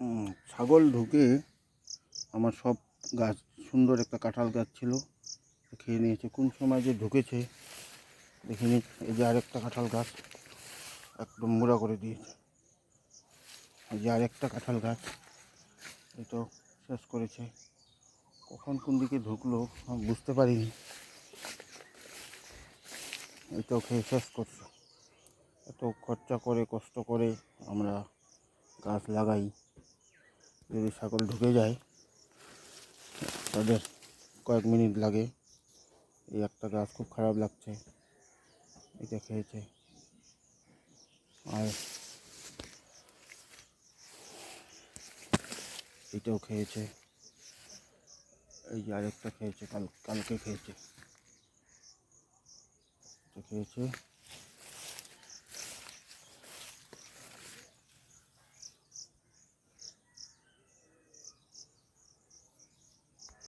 ছাগল ঢুকে আমার সব গাছ, সুন্দর একটা কাঁঠাল গাছ ছিল, খেয়ে নিয়েছে। কোন সময় যে ঢুকেছে দেখিনি। এই যে আরেকটা কাঁঠাল গাছ একদম মুড়া করে দিয়েছে। এই যে আরেকটা কাঁঠাল গাছ, এটাও শেষ করেছে। কখন কোন দিকে ঢুকলো আমি বুঝতে পারিনি। এটাও খেয়ে শেষ করছে। এত খরচা করে কষ্ট করে আমরা গাছ লাগাই, যদি ছাগল ঢুকে যায় তাদের কয়েক মিনিট লাগে। এই একটা গাছ খুব খারাপ লাগছে, এটা খেয়েছে। আর এটাও খেয়েছে। এই যে আরেকটা খেয়েছে, কালকে খেয়েছে, এটা খেয়েছে।